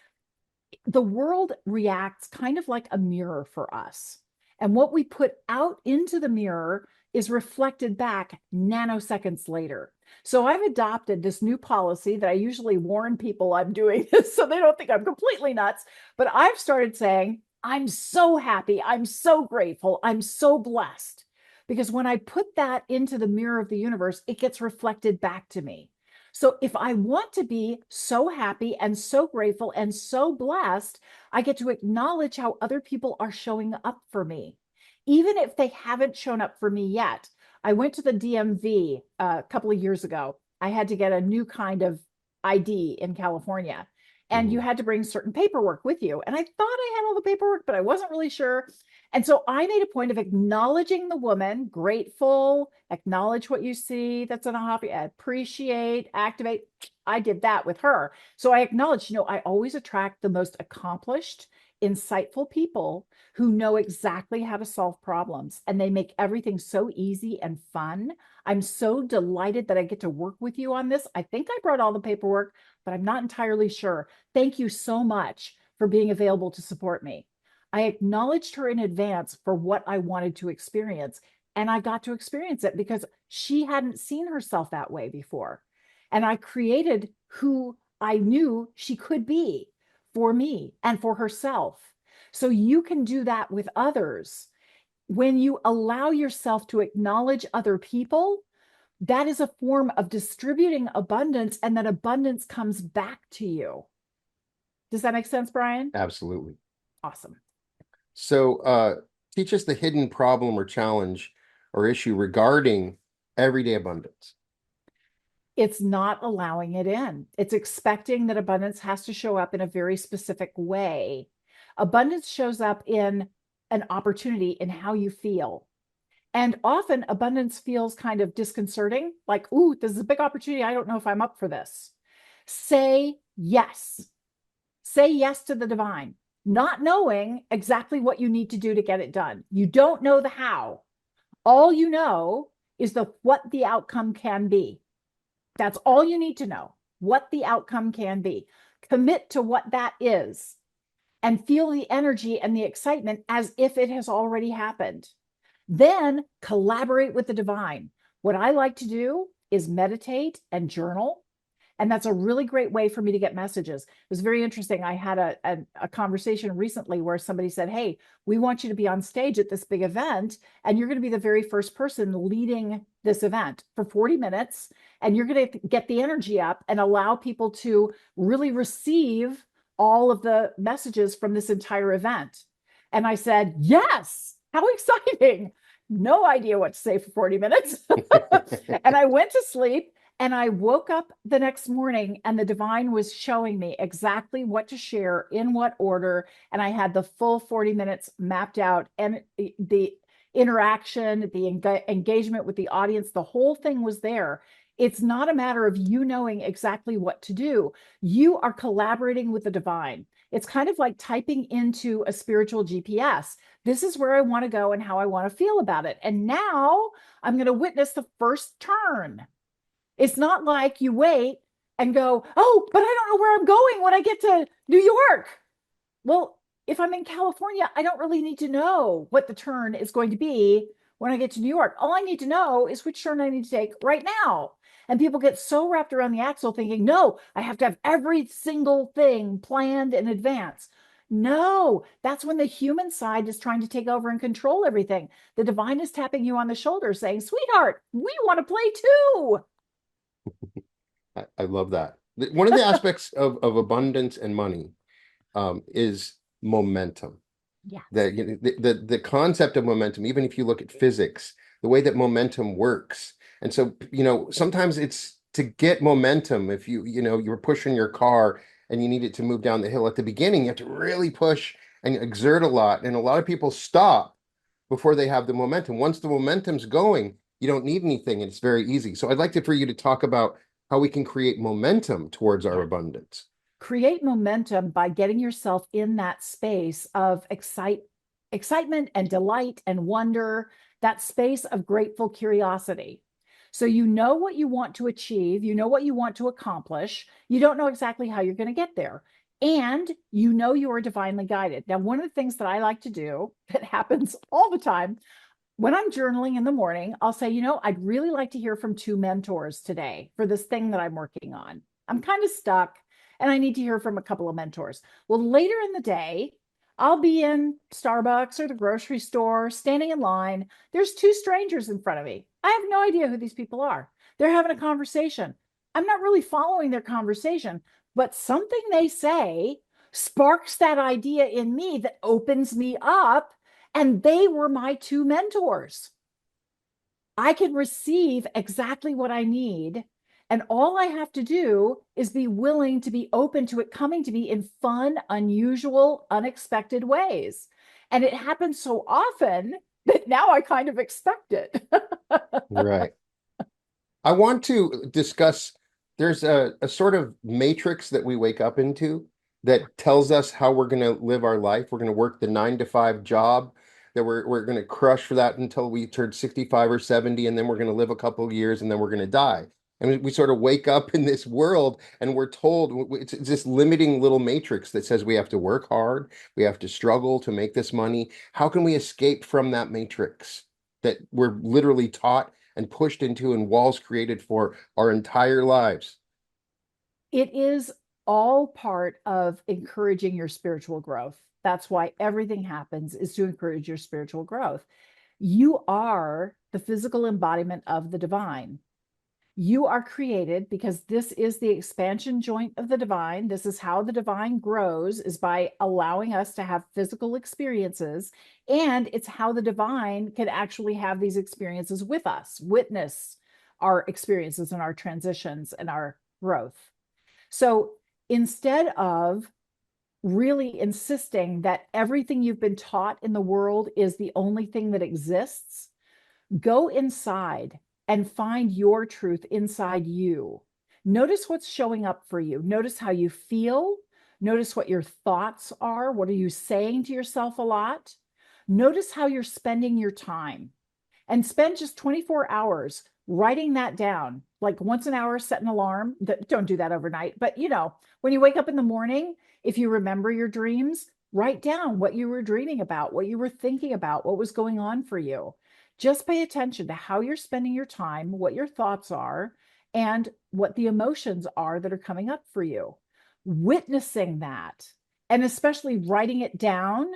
the world reacts kind of like a mirror for us. And what we put out into the mirror is reflected back nanoseconds later. So I've adopted this new policy that I usually warn people I'm doing this so they don't think I'm completely nuts. But I've started saying, I'm so happy. I'm so grateful. I'm so blessed. Because when I put that into the mirror of the universe, it gets reflected back to me. So if I want to be so happy and so grateful and so blessed, I get to acknowledge how other people are showing up for me, even if they haven't shown up for me yet. I went to the DMV a couple of years ago. I had to get a new kind of ID in California, and you Mhm. had to bring certain paperwork with you. And I thought I had all the paperwork, but I wasn't really sure. And so I made a point of acknowledging the woman, grateful, acknowledge what you see that's in a hobby, appreciate, activate. I did that with her. So I acknowledged, I always attract the most accomplished, insightful people who know exactly how to solve problems, and they make everything so easy and fun. I'm so delighted that I get to work with you on this. I think I brought all the paperwork, but I'm not entirely sure. Thank you so much for being available to support me. I acknowledged her in advance for what I wanted to experience. And I got to experience it because she hadn't seen herself that way before. And I created who I knew she could be for me and for herself. So you can do that with others. When you allow yourself to acknowledge other people, that is a form of distributing abundance, and that abundance comes back to you. Does that make sense, Brian? Absolutely. Awesome. So, teach us the hidden problem or challenge or issue regarding everyday abundance. It's not allowing it in. It's expecting that abundance has to show up in a very specific way. Abundance shows up in an opportunity in how you feel. And often abundance feels kind of disconcerting, like, ooh, this is a big opportunity. I don't know if I'm up for this. Say yes. Say yes to the divine, not knowing exactly what you need to do to get it done. You don't know the how. All you know is the what the outcome can be. That's all you need to know, what the outcome can be. Commit to what that is and feel the energy and the excitement as if it has already happened. Then collaborate with the divine. What I like to do is meditate and journal. And that's a really great way for me to get messages. It was very interesting. I had a conversation recently where somebody said, hey, we want you to be on stage at this big event, and you're going to be the very first person leading this event for 40 minutes. And you're going to get the energy up and allow people to really receive all of the messages from this entire event. And I said, yes, how exciting. No idea what to say for 40 minutes. And I went to sleep, and I woke up the next morning, and the divine was showing me exactly what to share in what order. And I had the full 40 minutes mapped out, and the interaction, the engagement with the audience, the whole thing was there. It's not a matter of you knowing exactly what to do. You are collaborating with the divine. It's kind of like typing into a spiritual GPS. This is where I want to go and how I want to feel about it. And now I'm going to witness the first turn. It's not like you wait and go, oh, but I don't know where I'm going when I get to New York. Well, if I'm in California, I don't really need to know what the turn is going to be when I get to New York. All I need to know is which turn I need to take right now. And people get so wrapped around the axle thinking, no, I have to have every single thing planned in advance. No, that's when the human side is trying to take over and control everything. The divine is tapping you on the shoulder saying, sweetheart, we want to play too. I love that. One of the aspects of abundance and money is momentum. Yes. The, you know, the concept of momentum, even if you look at physics, the way that momentum works. And so, sometimes it's to get momentum. If you're pushing your car and you need it to move down the hill at the beginning, you have to really push and exert a lot. And a lot of people stop before they have the momentum. Once the momentum's going, you don't need anything, and it's very easy. So I'd like for you to talk about how we can create momentum towards our Yeah. abundance. Create momentum by getting yourself in that space of excitement and delight and wonder, that space of grateful curiosity. So you know what you want to achieve, you know what you want to accomplish, you don't know exactly how you're going to get there. And you know you are divinely guided. Now, one of the things that I like to do that happens all the time when I'm journaling in the morning, I'll say, I'd really like to hear from two mentors today for this thing that I'm working on. I'm kind of stuck and I need to hear from a couple of mentors. Well, later in the day, I'll be in Starbucks or the grocery store, standing in line. There's two strangers in front of me. I have no idea who these people are. They're having a conversation. I'm not really following their conversation, but something they say sparks that idea in me that opens me up, and they were my two mentors. I can receive exactly what I need. And all I have to do is be willing to be open to it coming to me in fun, unusual, unexpected ways. And it happens so often that now I kind of expect it. Right. I want to discuss there's a sort of matrix that we wake up into that tells us how we're going to live our life. We're going to work the 9 to 5 job, that we're going to crush for that until we turn 65 or 70, and then we're going to live a couple of years and then we're going to die. And we sort of wake up in this world and we're told it's this limiting little matrix that says we have to work hard, we have to struggle to make this money. How can we escape from that matrix that we're literally taught and pushed into and walls created for our entire lives? It is all part of encouraging your spiritual growth. That's why everything happens, is to encourage your spiritual growth. You are the physical embodiment of the divine. You are created because this is the expansion joint of the divine. This is how the divine grows, is by allowing us to have physical experiences. And it's how the divine can actually have these experiences with us, witness our experiences and our transitions and our growth. So instead of really insisting that everything you've been taught in the world is the only thing that exists, go inside and find your truth inside you. Notice what's showing up for you. Notice how you feel. Notice what your thoughts are. What are you saying to yourself a lot? Notice how you're spending your time, and spend just 24 hours writing that down. Like once an hour, set an alarm. Don't do that overnight. But when you wake up in the morning, if you remember your dreams, write down what you were dreaming about, what you were thinking about, what was going on for you. Just pay attention to how you're spending your time, what your thoughts are, and what the emotions are that are coming up for you. Witnessing that, and especially writing it down,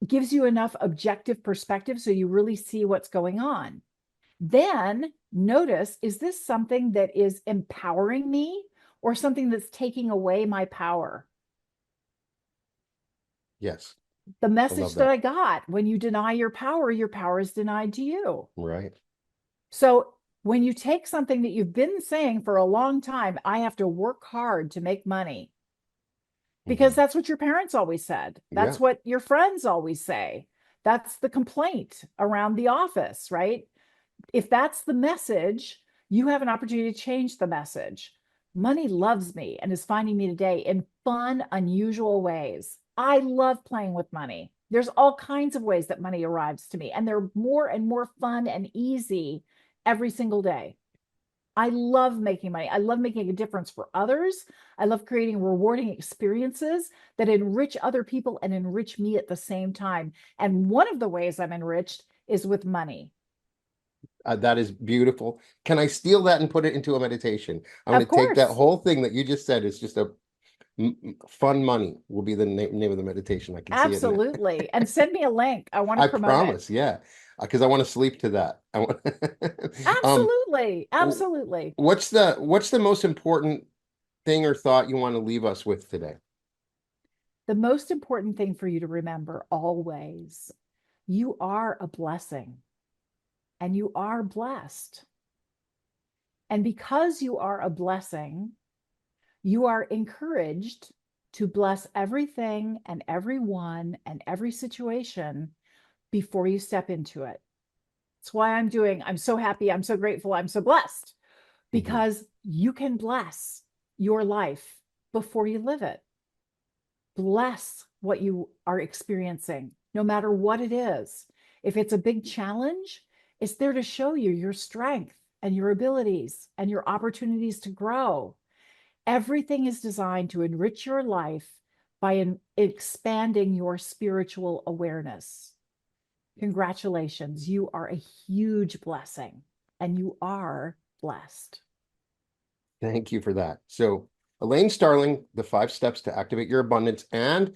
gives you enough objective perspective so you really see what's going on. Then notice, is this something that is empowering me or something that's taking away my power? Yes, The I love message that that. I got: when you deny your power is denied to you. Right. So when you take something that you've been saying for a long time, I have to work hard to make money, because Hmm. that's what your parents always said. Yeah. That's what your friends always say. That's the complaint around the office, right? If that's the message, you have an opportunity to change the message. Money loves me and is finding me today in fun, unusual ways. I love playing with money. There's all kinds of ways that money arrives to me, and they're more and more fun and easy every single day. I love making money. I love making a difference for others. I love creating rewarding experiences that enrich other people and enrich me at the same time. And one of the ways I'm enriched is with money. That is beautiful. Can I steal that and put it into a meditation? I'm going Of to take that course. whole thing that you just said. It's just a fun money will be the name of the meditation. I can see it now. Absolutely. And send me a link. I want to I promote it. promise. Yeah. Because I want to sleep to that. Um, Absolutely. Absolutely. what's the most important thing or thought you want to leave us with today? The most important thing for you to remember always, you are a blessing and you are blessed. And because you are a blessing, you are encouraged to bless everything and everyone and every situation before you step into it. That's why I'm so happy, I'm so grateful, I'm so blessed Mhm. because you can bless your life before you live it. Bless what you are experiencing, no matter what it is. If it's a big challenge, it's there to show you your strength and your abilities and your opportunities to grow. Everything is designed to enrich your life by expanding your spiritual awareness. Congratulations, you are a huge blessing and you are blessed. Thank you for that. So, Elaine Starling, the 5 steps to activate your abundance, and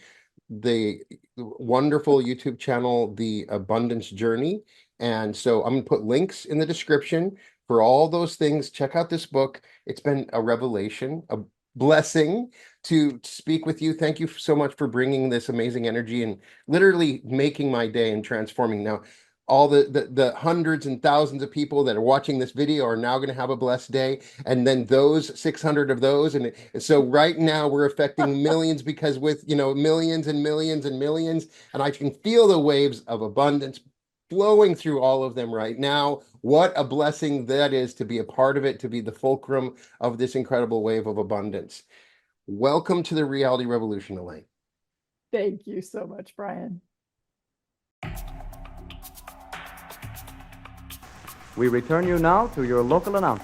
the wonderful YouTube channel, The Abundance Journey. And so I'm going to put links in the description for all those things. Check out this book. It's been a revelation, a blessing to speak with you. Thank you so much for bringing this amazing energy and literally making my day and transforming. Now, all the hundreds and thousands of people that are watching this video are now going to have a blessed day, and then those 600 of those, and so right now we're affecting millions, because with millions and millions and millions, and I can feel the waves of abundance flowing through all of them right now. What a blessing that is to be a part of it, to be the fulcrum of this incredible wave of abundance. Welcome to the reality revolution, Elaine. Thank you so much, Brian. We return you now to your local announcer.